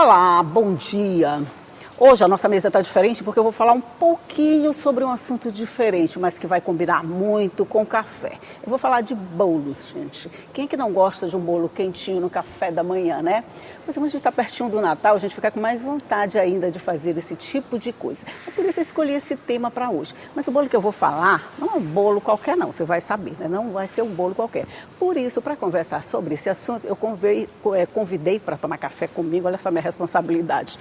Olá, bom dia. Hoje a nossa mesa está diferente porque eu vou falar um pouquinho sobre um assunto diferente, mas que vai combinar muito com café. Eu vou falar de bolos, gente. Quem é que não gosta de um bolo quentinho no café da manhã, né? Mas como a gente está pertinho do Natal, a gente fica com mais vontade ainda de fazer esse tipo de coisa. É por isso eu escolhi esse tema para hoje. Mas o bolo que eu vou falar não é um bolo qualquer não, você vai saber, né? Não vai ser um bolo qualquer. Por isso, para conversar sobre esse assunto, eu convidei para tomar café comigo, olha só a minha responsabilidade.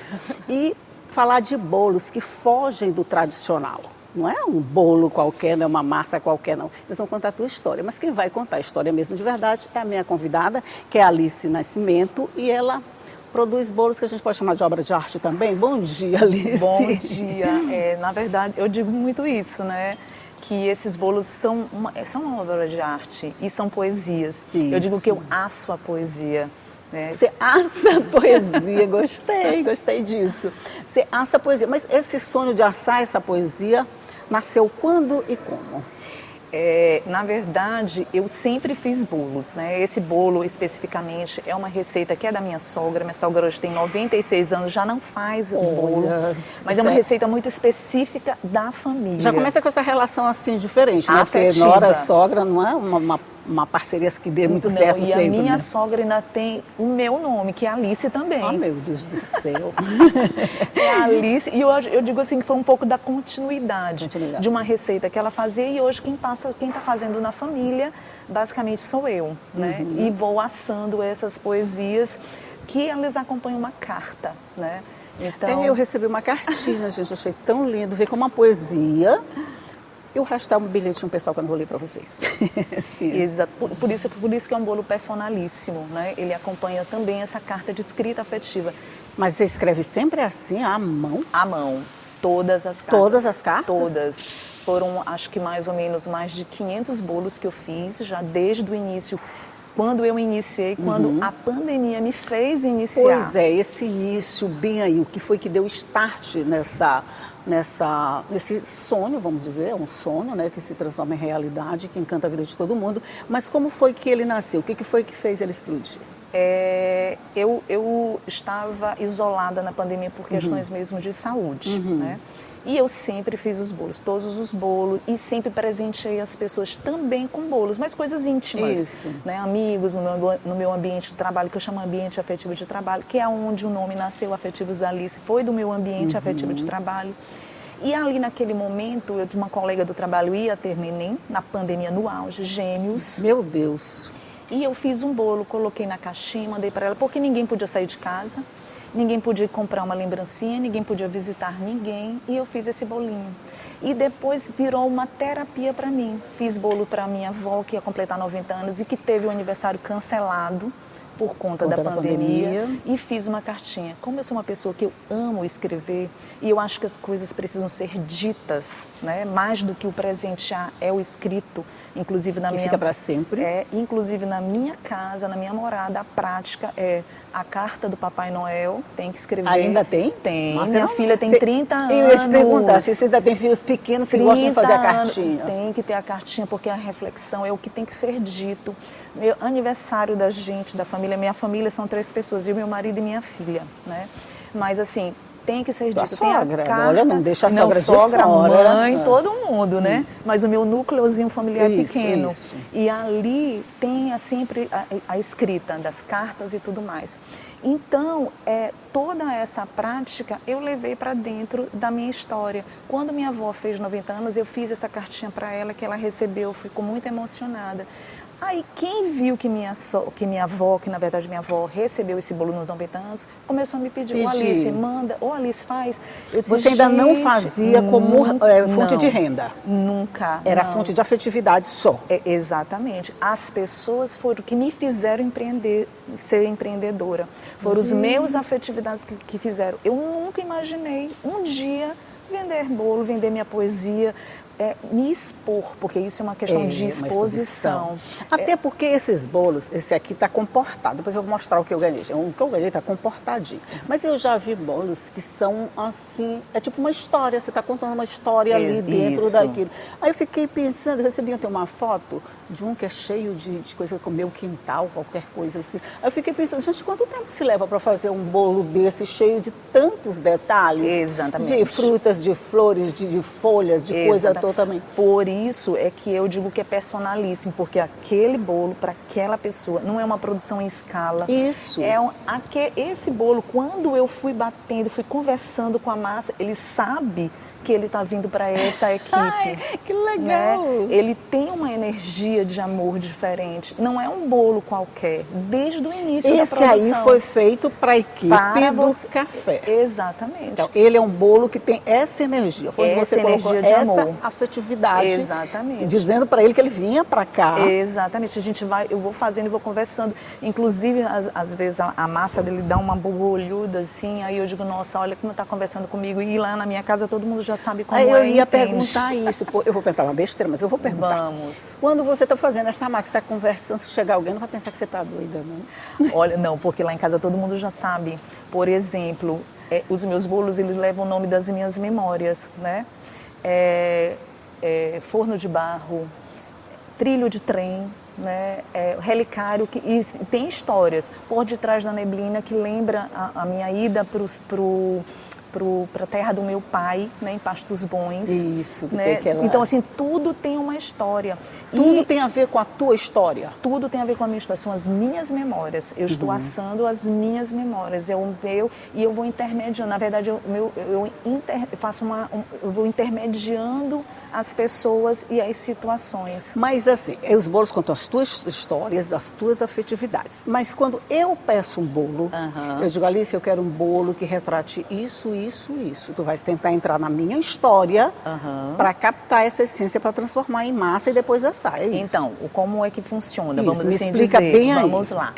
E falar de bolos que fogem do tradicional. Não é um bolo qualquer, não é uma massa qualquer, não. Eles vão contar a tua história. Mas quem vai contar a história mesmo de verdade é a minha convidada, que é a Alice Nascimento, e ela produz bolos que a gente pode chamar de obra de arte também. Bom dia, Alice. Bom dia. Na verdade, eu digo muito isso, né? Que esses bolos são uma obra de arte e são poesias. Isso. Eu digo que eu asso a poesia. Você assa a poesia, gostei disso. Você assa a poesia, mas esse sonho de assar essa poesia nasceu quando e como? Na verdade, eu sempre fiz bolos, né? Esse bolo, especificamente, é uma receita que é da minha sogra. Minha sogra hoje tem 96 anos, já não faz o bolo, mas é uma receita muito específica da família. Já começa com essa relação assim diferente, né? Afetiva. Porque nora e sogra não é uma parceria que dê muito certo e sempre. E a minha né? sogra ainda tem o meu nome, que é Alice também. Ah, meu Deus do céu. É a Alice, e eu digo assim que foi um pouco da continuidade de uma receita que ela fazia, e hoje quem está fazendo na família, basicamente sou eu, né? E vou assando essas poesias que elas acompanham uma carta, né? Então, eu recebi uma cartinha, gente, eu achei tão lindo, ver como uma poesia. E o resto é um bilhetinho pessoal que eu não vou ler para vocês. Exato. Por isso que é um bolo personalíssimo, né? Ele acompanha também essa carta de escrita afetiva. Mas você escreve sempre assim, à mão? À mão. Todas as cartas. Todas as cartas? Todas. Foram, acho que mais ou menos, mais de 500 bolos que eu fiz, já desde o início, quando eu iniciei, quando a pandemia me fez iniciar. Pois é, esse início bem aí, o que foi que deu start nesse sonho, vamos dizer, um sonho, né, que se transforma em realidade, que encanta a vida de todo mundo. Mas como foi que ele nasceu? O que foi que fez ele explodir? Eu estava isolada na pandemia por questões mesmo de saúde, né? E eu sempre fiz os bolos, todos os bolos, e sempre presenteei as pessoas também com bolos, mas coisas íntimas. Isso. Né? Amigos no meu ambiente de trabalho, que eu chamo ambiente afetivo de trabalho, que é onde o nome nasceu, Afetivos da Alice, foi do meu ambiente afetivo de trabalho. E ali naquele momento, eu de uma colega do trabalho ia ter neném, na pandemia no auge, gêmeos. Meu Deus! E eu fiz um bolo, coloquei na caixinha, mandei para ela, porque ninguém podia sair de casa. Ninguém podia comprar uma lembrancinha, ninguém podia visitar ninguém, e eu fiz esse bolinho. E depois virou uma terapia para mim. Fiz bolo para minha avó, que ia completar 90 anos e que teve o aniversário cancelado por conta da pandemia, e fiz uma cartinha. Como eu sou uma pessoa que eu amo escrever, e eu acho que as coisas precisam ser ditas, né? Mais do que o presentear é o escrito, inclusive na fica para sempre. Inclusive na minha casa, na minha morada, a prática é a carta do Papai Noel, tem que escrever. Ainda tem? Tem. Nossa, minha filha tem 30 anos. Eu ia te perguntar se você ainda tem filhos pequenos que gostam de fazer a cartinha. Tem que ter a cartinha, porque a reflexão é o que tem que ser dito. Meu aniversário da gente, da família, minha família são 3 pessoas, eu, meu marido e minha filha, né? Mas assim, tem que ser dito. A sogra, tem a carta, olha, não deixa a sogra de sogra, fora. Mãe, todo mundo, né? Mas o meu núcleozinho familiar é pequeno. Isso. E ali tem sempre a escrita das cartas e tudo mais. Então, toda essa prática eu levei para dentro da minha história. Quando minha avó fez 90 anos, eu fiz essa cartinha para ela, que ela recebeu, ficou muito emocionada. Aí quem viu que minha avó, que na verdade minha avó recebeu esse bolo nos 90 anos, começou a me pedir, ô Alice, manda, ô Alice, faz. Eu disse, você ainda não fazia como fonte de renda? Nunca. Era fonte de afetividade só? Exatamente. As pessoas foram que me fizeram empreender, ser empreendedora. Foram os meus afetividades que fizeram. Eu nunca imaginei um dia vender bolo, vender minha poesia, me expor, porque isso é uma questão de uma exposição. Até porque esses bolos, esse aqui está comportado. Depois eu vou mostrar o que eu ganhei. O que eu ganhei está comportadinho. Mas eu já vi bolos que são assim, é tipo uma história. Você está contando uma história ali dentro daquilo. Aí eu fiquei pensando, eu recebi ontem uma foto de um que é cheio de coisa como meu quintal, qualquer coisa assim. Aí eu fiquei pensando, gente, quanto tempo se leva para fazer um bolo desse cheio de tantos detalhes? Exatamente. De frutas, de flores, de folhas, de coisa toda também. Por isso é que eu digo que é personalíssimo, porque aquele bolo para aquela pessoa não é uma produção em escala. Isso. Esse bolo, quando eu fui batendo, fui conversando com a massa, ele sabe que ele está vindo para essa equipe. Ai, que legal! Né? Ele tem uma energia de amor diferente. Não é um bolo qualquer, desde o início da produção. Esse aí foi feito para a equipe do café. Exatamente. Então, ele é um bolo que tem essa energia. Foi onde você colocou de essa amor. afetividade. Exatamente. Dizendo para ele que ele vinha para cá. Exatamente. Eu vou fazendo e vou conversando. Inclusive, às vezes, a massa dele dá uma borbulhuda assim, aí eu digo, nossa, olha como está conversando comigo. E lá na minha casa todo mundo já sabe como eu ia entende. perguntar isso. Eu vou perguntar uma besteira, mas eu vou perguntar. Vamos. Quando você está fazendo essa massa, está conversando, se chegar alguém, não vai pensar que você está doida, não? Olha, não, porque lá em casa todo mundo já sabe. Por exemplo, os meus bolos, eles levam o nome das minhas memórias, né? Forno de barro, trilho de trem, né? Relicário, e tem histórias por detrás da neblina que lembra a minha ida para a terra do meu pai, né, em Pastos Bons. Isso, que né? tem aquela... Então, assim, tudo tem uma história. Tudo tem a ver com a tua história? Tudo tem a ver com a minha história, são as minhas memórias. Eu estou assando as minhas memórias. E eu vou intermediando. Na verdade, eu vou intermediando as pessoas e as situações. Mas assim, os bolos contam as tuas histórias, as tuas afetividades. Mas quando eu peço um bolo, eu digo, Alice, eu quero um bolo que retrate isso, isso, isso. Tu vais tentar entrar na minha história para captar essa essência, para transformar em massa e depois assar. É isso. Então, como é que funciona? Isso, Vamos me assim explica dizer. bem aí. Vamos lá.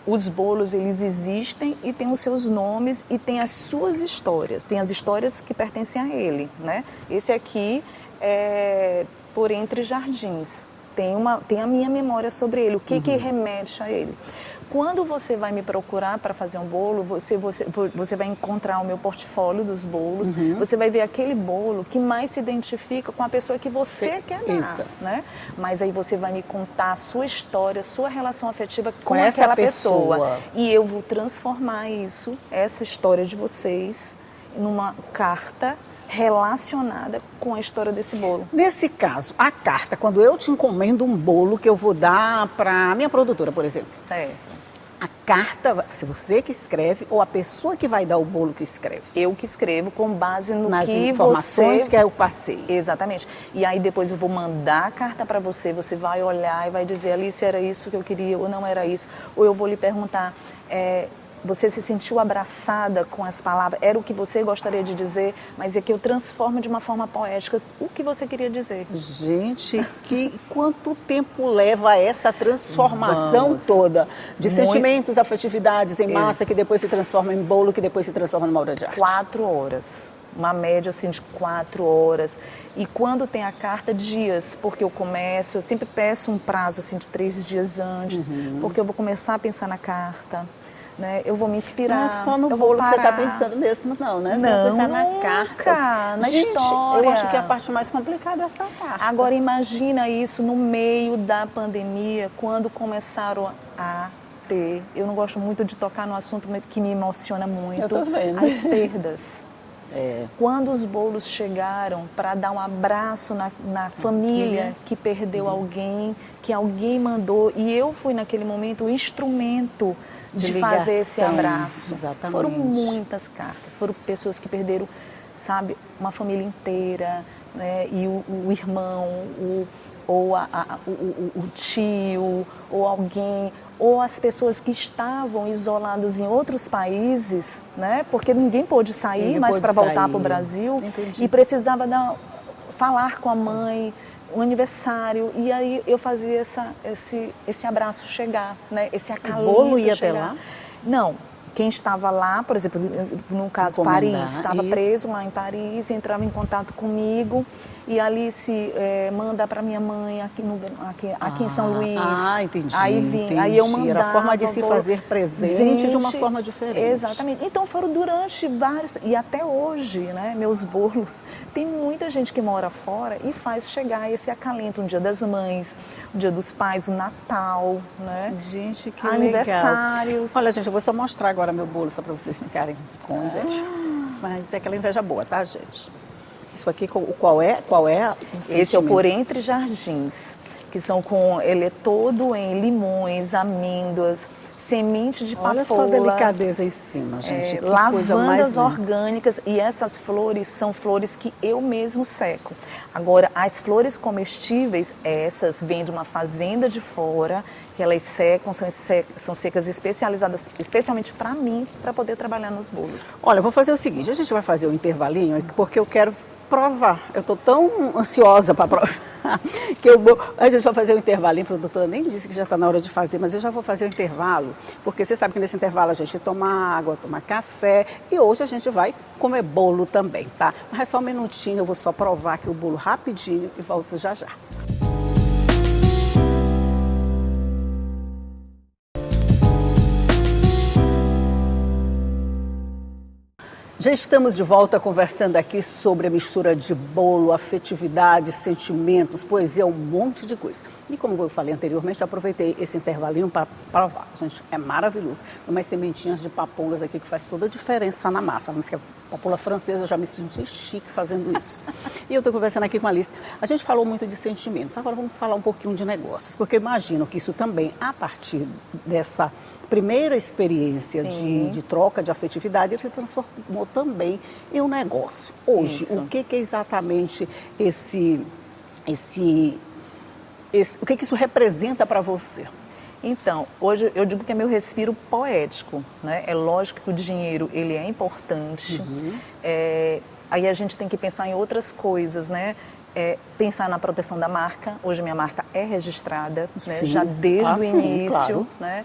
Os bolos, eles existem e têm os seus nomes e têm as suas histórias. Tem as histórias que pertencem a ele, né? Esse aqui é Por Entre Jardins. Tem a minha memória sobre ele, o que remete a ele. Quando você vai me procurar para fazer um bolo, você vai encontrar o meu portfólio dos bolos, você vai ver aquele bolo que mais se identifica com a pessoa que você quer dar, né? Mas aí você vai me contar a sua história, sua relação afetiva com aquela pessoa. E eu vou transformar essa história de vocês, numa carta relacionada com a história desse bolo. Nesse caso, a carta, quando eu te encomendo um bolo que eu vou dar para a minha produtora, por exemplo. Certo. A carta, vai ser você que escreve ou a pessoa que vai dar o bolo que escreve? Eu que escrevo com base nas informações você... que eu passei. Exatamente. E aí depois eu vou mandar a carta para você, você vai olhar e vai dizer, Alice, era isso que eu queria ou não era isso. Ou eu vou lhe perguntar, você se sentiu abraçada com as palavras? Era o que você gostaria de dizer, mas é que eu transformo de uma forma poética o que você queria dizer. Gente, quanto tempo leva essa transformação toda de sentimentos, afetividades em massa, que depois se transforma em bolo, que depois se transforma numa obra de arte? 4 horas. Uma média assim de 4 horas. E quando tem a carta, dias, porque eu sempre peço um prazo assim de 3 dias antes, porque eu vou começar a pensar na carta. Né? Eu vou me inspirar. Não é só no bolo que você está pensando mesmo, não, né? Você vai pensar na carta. Na história. Eu acho que a parte mais complicada é essa carta. Agora imagina isso no meio da pandemia, quando começaram a ter... Eu não gosto muito de tocar no assunto que me emociona muito. Eu tô vendo. As perdas. Quando os bolos chegaram para dar um abraço na família que perdeu alguém, que alguém mandou, e eu fui naquele momento o instrumento de fazer esse abraço. Exatamente. Foram muitas cartas, foram pessoas que perderam, sabe, uma família inteira, né? E o irmão, o tio, ou alguém, ou as pessoas que estavam isoladas em outros países, né? Porque ninguém pôde sair mais para voltar para o Brasil. Entendi. E precisava falar com a mãe, um aniversário, e aí eu fazia esse abraço chegar, né? Esse acalento. O bolo ia chegar. até lá? Não, quem estava lá, por exemplo, no caso Paris, estava preso lá em Paris, entrava em contato comigo e Alice, manda para minha mãe aqui em São Luís. Entendi. Aí entendi. Aí eu mandava. Era a forma de se fazer presente de uma forma diferente. Exatamente. Então foram durante vários, e até hoje, né, meus bolos, tem muita gente que mora fora e faz chegar esse acalento, um Dia das Mães, o Dia dos Pais, o Natal, né? Gente, que aniversários. Legal. Olha, gente, eu vou só mostrar agora meu bolo, só para vocês ficarem com inveja. Mas é aquela inveja boa, tá, gente? Isso aqui, qual é Esse é o Por Entre Jardins, que ele é todo em limões, amêndoas, semente de papoula. Olha só a delicadeza em cima, gente. Que coisa mais lavandas orgânicas, e essas flores são flores que eu mesmo seco. Agora, as flores comestíveis, essas vêm de uma fazenda de fora, que elas secam, são secas especializadas especialmente para mim, para poder trabalhar nos bolos. Olha, eu vou fazer o seguinte, a gente vai fazer um intervalinho, porque eu quero provar. Eu estou tão ansiosa para provar que a gente vai fazer um intervalinho. A produtora nem disse que já está na hora de fazer, mas eu já vou fazer o intervalo, porque você sabe que nesse intervalo a gente toma água, toma café, e hoje a gente vai comer bolo também, tá? Mas é só um minutinho, eu vou só provar aqui o bolo rapidinho e volto já já. Já estamos de volta conversando aqui sobre a mistura de bolo, afetividade, sentimentos, poesia, um monte de coisa. E como eu falei anteriormente, aproveitei esse intervalinho para provar. Gente, é maravilhoso. Tem umas sementinhas de papoulas aqui que faz toda a diferença na massa. Mas que a papoula francesa, eu já me senti chique fazendo isso. E eu estou conversando aqui com a Alice. A gente falou muito de sentimentos. Agora vamos falar um pouquinho de negócios, porque eu imagino que isso também, a partir dessa primeira experiência de troca de afetividade, ele se transformou também em um negócio. Hoje, o que é exatamente o que isso representa para você? Então, hoje eu digo que é meu respiro poético, né? É lógico que o dinheiro, ele é importante. Aí a gente tem que pensar em outras coisas, né? Pensar na proteção da marca. Hoje minha marca é registrada, né? Já desde o início, claro. né?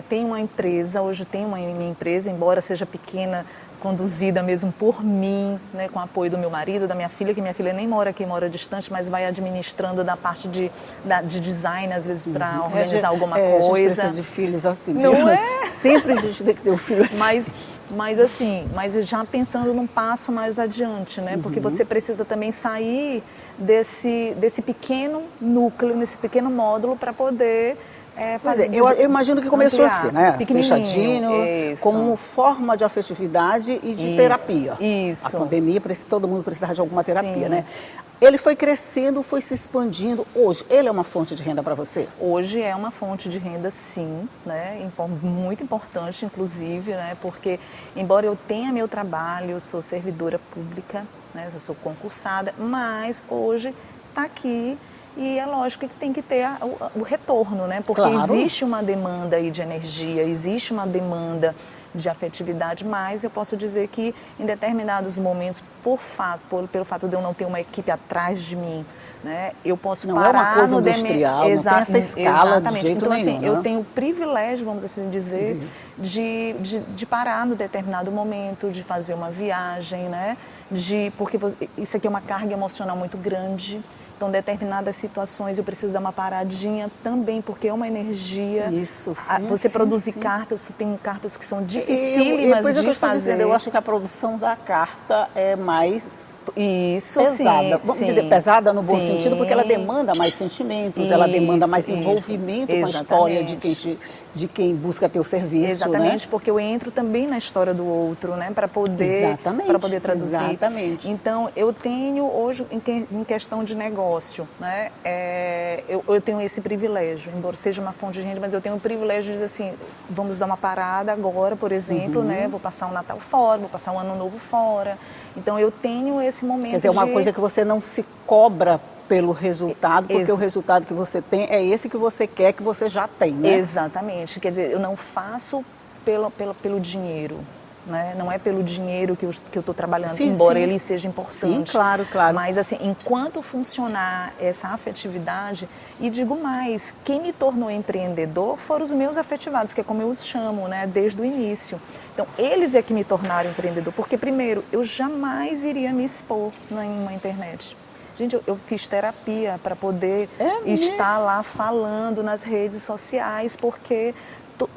Tem uma empresa, hoje tem uma minha empresa, embora seja pequena, conduzida mesmo por mim, né, com o apoio do meu marido, da minha filha, que minha filha nem mora aqui, mora distante, mas vai administrando da parte de design, às vezes, para organizar alguma coisa. A gente precisa de filhos assim. Não é? Sempre a gente tem que ter um filho assim. Mas já pensando num passo mais adiante, né? Porque você precisa também sair desse pequeno núcleo, desse pequeno módulo para poder eu imagino que começou assim, né? Fechadinho, isso. Como forma de afetividade e de terapia. Isso. A pandemia, todo mundo precisava de alguma terapia, né? Ele foi crescendo, foi se expandindo. Hoje, ele é uma fonte de renda para você? Hoje é uma fonte de renda, sim, né? Muito importante, inclusive, né? Porque, embora eu tenha meu trabalho, eu sou servidora pública, né? Eu sou concursada, mas hoje está aqui. E é lógico que tem que ter o retorno, né? Porque existe uma demanda aí de energia, existe uma demanda de afetividade, mas eu posso dizer que em determinados momentos, pelo fato de eu não ter uma equipe atrás de mim, né? Eu posso parar. Não é uma coisa industrial, não tem essa escala de jeito então, nenhum, assim, eu tenho o privilégio, vamos assim dizer, de parar no determinado momento, de fazer uma viagem, né? Porque isso aqui é uma carga emocional muito grande. Então, determinadas situações eu preciso dar uma paradinha também, porque é uma energia. Isso, sim. Você produzir cartas, tem cartas que são dificílimas de fazer. Eu acho que a produção da carta é mais pesada. Vamos dizer pesada no bom sentido, porque ela demanda mais sentimentos, ela demanda mais envolvimento com a história de quem busca teu serviço. Exatamente, né? Porque eu entro também na história do outro, né? Para poder traduzir. Exatamente. Então, eu tenho hoje, em questão de negócio, né? Eu tenho esse privilégio, embora seja uma fonte de renda, mas eu tenho o privilégio de dizer assim, vamos dar uma parada agora, por exemplo, né? Vou passar um Natal fora, vou passar um Ano Novo fora. Então, eu tenho esse momento. Quer dizer, uma coisa que você não se cobra pelo resultado, porque o resultado que você tem é esse que você quer, que você já tem, né? Exatamente. Quer dizer, eu não faço pelo dinheiro. né? Não é pelo dinheiro que eu estou trabalhando, Sim, embora sim. ele seja importante. Sim, claro, claro. Mas assim, enquanto funcionar essa afetividade, e digo mais, quem me tornou empreendedor foram os meus afetivados, que é como eu os chamo, né? Desde o início. Então, eles é que me tornaram empreendedor, porque primeiro, eu jamais iria me expor na internet. Gente, eu fiz terapia para poder estar lá falando nas redes sociais, porque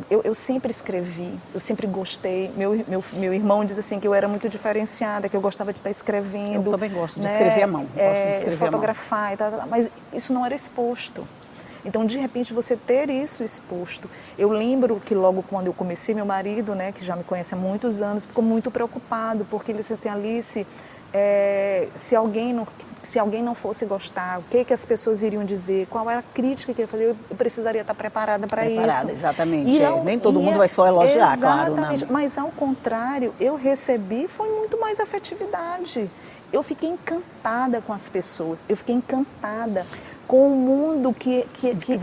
eu sempre escrevi, eu sempre gostei. Meu irmão diz assim que eu era muito diferenciada, que eu gostava de estar escrevendo. Eu também gosto de escrever à mão. Gosto de escrever fotografar e tal, mas isso não era exposto. Então, de repente, você ter isso exposto. Eu lembro que logo quando eu comecei, meu marido, né, que já me conhece há muitos anos, ficou muito preocupado, porque ele disse assim, Alice, se alguém não fosse gostar, o que as pessoas iriam dizer, qual era a crítica que eu ia fazer, eu precisaria estar preparada para isso. Exatamente. Nem todo mundo vai só elogiar, claro. Exatamente, mas ao contrário, eu recebi, foi muito mais afetividade. Eu fiquei encantada com as pessoas, eu fiquei encantada com o mundo que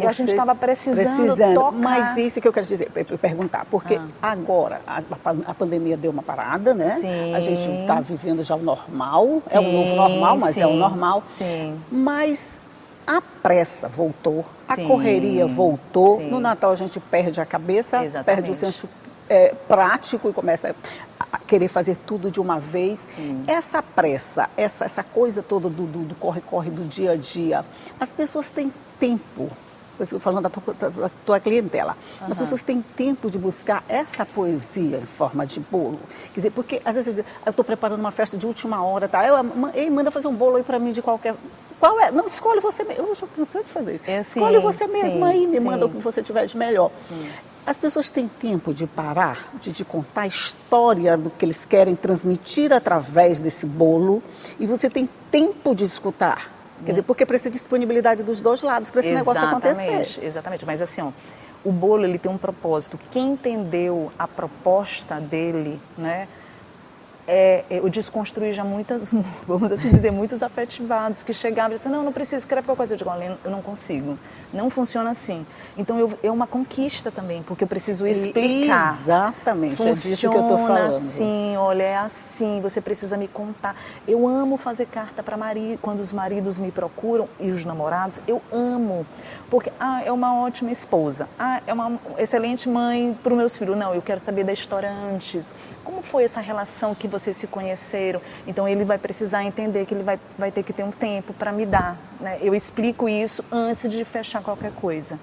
a gente estava precisando tocar. Mas isso que eu quero dizer, perguntar, porque agora a pandemia deu uma parada, né? Sim. A gente está vivendo já o normal, é o novo normal, mas é o normal. Sim. Mas a pressa voltou, a correria voltou, no Natal a gente perde a cabeça, perde o senso prático e começa a querer fazer tudo de uma vez. Sim. Essa pressa, essa coisa toda do corre-corre do dia a dia, as pessoas têm tempo, falando da tua clientela, as pessoas têm tempo de buscar essa poesia em forma de bolo. Quer dizer, porque às vezes eu estou preparando uma festa de última hora, tá? Ei, manda fazer um bolo aí para mim de qualquer... Qual é? Não, escolhe você mesmo. Eu já cansei de fazer isso. Escolhe você mesma aí, me manda o que você tiver de melhor. As pessoas têm tempo de parar, de contar a história do que eles querem transmitir através desse bolo, e você tem tempo de escutar. Quer dizer, porque precisa de disponibilidade dos dois lados para esse negócio acontecer. Exatamente, mas assim, ó, o bolo ele tem um propósito. Quem entendeu a proposta dele, né? Eu desconstruí já muitas, vamos assim dizer, muitos afetivados que chegavam e diziam, não precisa escrever qualquer coisa. Eu digo, olha, eu não consigo, não funciona assim. Então, é uma conquista também, porque eu preciso explicar. Exatamente, funciona é disso que eu estou falando. Assim, olha, é assim, você precisa me contar. Eu amo fazer carta para marido, quando os maridos me procuram, e os namorados, eu amo. Porque, é uma ótima esposa, é uma excelente mãe para os meus filhos. Não, eu quero saber da história antes. Como foi essa relação que vocês se conheceram? Então, ele vai precisar entender que ele vai ter que ter um tempo para me dar. Né? Eu explico isso antes de fechar qualquer coisa.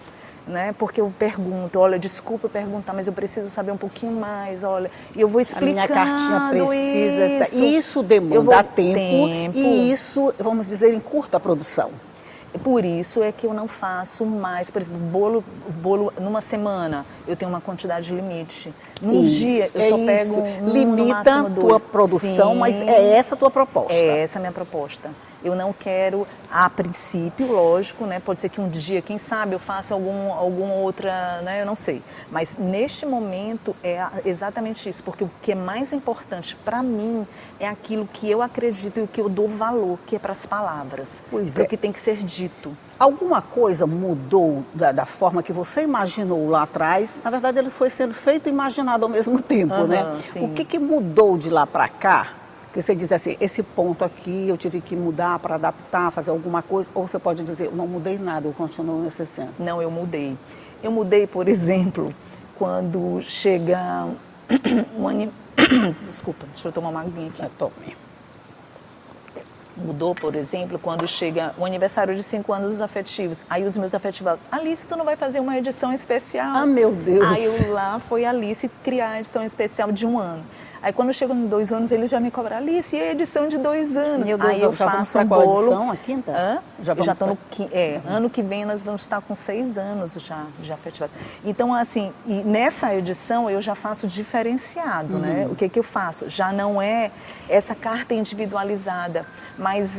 Né? Porque eu pergunto, olha, desculpa eu perguntar, mas eu preciso saber um pouquinho mais, olha, e eu vou explicando. A minha cartinha precisa... Isso demanda tempo e isso, vamos dizer, encurta a produção. Por isso é que eu não faço mais, por exemplo, bolo numa semana eu tenho uma quantidade limite. Num dia eu só pego limita a tua produção, mas é essa a tua proposta. É essa a minha proposta. Eu não quero, a princípio, lógico, né? Pode ser que um dia, quem sabe, eu faça alguma outra, né? Eu não sei. Mas neste momento é exatamente isso, porque o que é mais importante para mim é aquilo que eu acredito e o que eu dou valor, que é para as palavras. Para o que tem que ser dito. Alguma coisa mudou da forma que você imaginou lá atrás? Na verdade, ele foi sendo feito e imaginado ao mesmo tempo, né? Sim. O que mudou de lá para cá? Que você diz assim, esse ponto aqui eu tive que mudar para adaptar, fazer alguma coisa, ou você pode dizer, eu não mudei nada, eu continuo nessa essência. Não, eu mudei. Eu mudei, por exemplo, quando chega Desculpa, deixa eu tomar uma aguinha aqui. Tome. Mudou, por exemplo, quando chega o aniversário de 5 anos dos afetivos. Aí os meus afetivados, Alice, tu não vai fazer uma edição especial? Ah, meu Deus! Aí eu lá foi a Alice criar a edição especial de 1 ano. Aí quando chegam em 2 anos, eles já me cobram, Alice, e a edição de 2 anos? Meu Deus, aí eu já faço vamos um bolo. Qual edição? A quinta? Já estou no ano que vem nós vamos estar com 6 anos já afetivado. Então, assim, e nessa edição eu já faço diferenciado, né? O que eu faço? Já não é essa carta individualizada, mas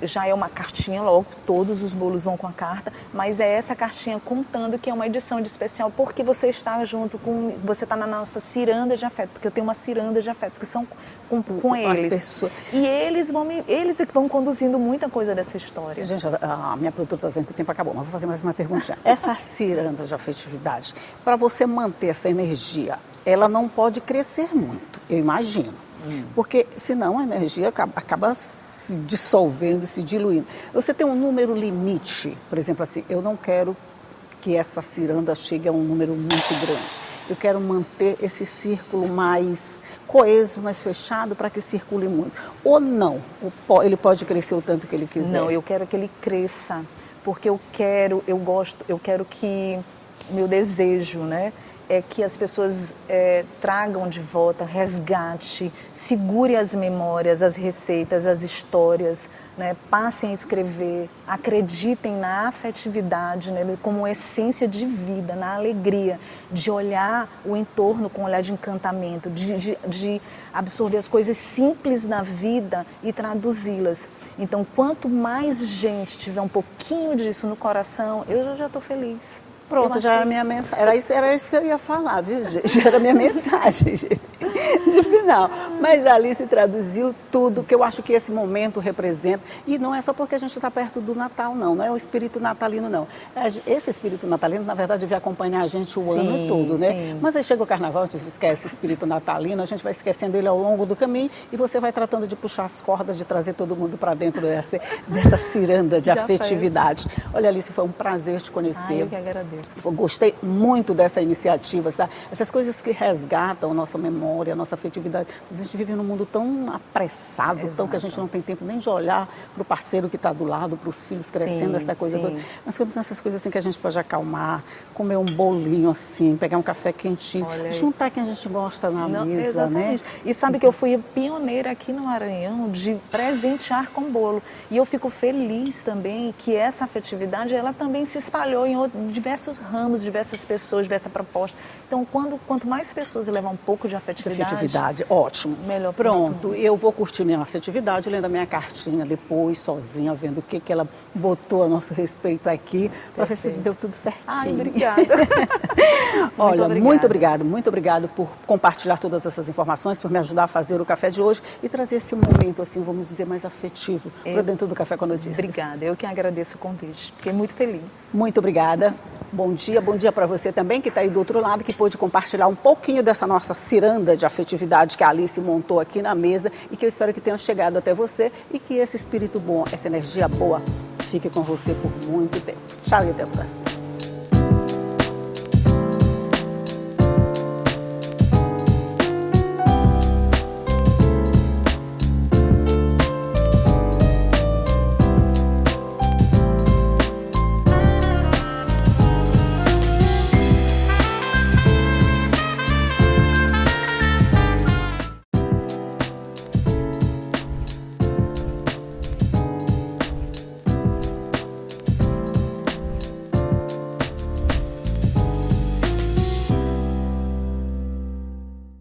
já é uma cartinha logo, todos os bolos vão com a carta, mas é essa cartinha contando que é uma edição de especial, porque você está junto com, você está na nossa ciranda de afeto, porque eu tenho uma ciranda de afeto que são com eles. Pessoas. E eles é que vão conduzindo muita coisa dessa história. Gente, a minha produtora está dizendo que o tempo acabou, mas vou fazer mais uma perguntinha. Essa ciranda de afetividade, para você manter essa energia, ela não pode crescer muito, eu imagino. Porque senão a energia acaba se dissolvendo, se diluindo. Você tem um número limite, por exemplo, assim, eu não quero que essa ciranda chegue a um número muito grande. Eu quero manter esse círculo mais coeso, mais fechado, para que circule muito. Ou não, ele pode crescer o tanto que ele quiser. Não, eu quero que ele cresça, porque eu quero que, meu desejo, né, é que as pessoas tragam de volta, resgate, segure as memórias, as receitas, as histórias, né, passem a escrever, acreditem na afetividade, né, como essência de vida, na alegria, de olhar o entorno com um olhar de encantamento, de absorver as coisas simples na vida e traduzi-las. Então, quanto mais gente tiver um pouquinho disso no coração, eu já estou feliz. Pronto, já era a minha mensagem. Era isso que eu ia falar, viu, gente? Já era a minha mensagem de final. Mas a Alice traduziu tudo que eu acho que esse momento representa. E não é só porque a gente está perto do Natal, não. Não é o espírito natalino, não. Esse espírito natalino, na verdade, devia acompanhar a gente o ano todo, né? Sim. Mas aí chega o carnaval, a gente esquece o espírito natalino, a gente vai esquecendo ele ao longo do caminho e você vai tratando de puxar as cordas, de trazer todo mundo para dentro dessa ciranda de afetividade. Olha, Alice, foi um prazer te conhecer. Eu que agradeço. Eu gostei muito dessa iniciativa, sabe? Essas coisas que resgatam a nossa memória, a nossa afetividade. A gente vive num mundo tão apressado, tão que a gente não tem tempo nem de olhar para o parceiro que está do lado, para os filhos crescendo, essa coisa toda. Mas quando tem essas coisas assim que a gente pode acalmar, comer um bolinho assim, pegar um café quentinho, juntar quem a gente gosta na mesa, exatamente, né? E sabe que eu fui pioneira aqui no Maranhão de presentear com bolo. E eu fico feliz também que essa afetividade, ela também se espalhou em diversos ramos, diversas pessoas, diversa proposta. Então, quanto mais pessoas levar um pouco de afetividade, ótimo. Melhor. Pronto, eu vou curtir minha afetividade, lendo a minha cartinha depois, sozinha, vendo o que ela botou a nosso respeito aqui, para ver se deu tudo certinho. Ai, obrigada. Olha, muito obrigado por compartilhar todas essas informações, por me ajudar a fazer o café de hoje e trazer esse momento, assim, vamos dizer, mais afetivo para dentro do Café com Notícias. Obrigada, eu que agradeço o convite. Fiquei muito feliz. Muito obrigada. Bom dia para você também que está aí do outro lado, que pôde compartilhar um pouquinho dessa nossa ciranda de afetividade que a Alice montou aqui na mesa e que eu espero que tenha chegado até você e que esse espírito bom, essa energia boa, fique com você por muito tempo. Tchau e até a próxima.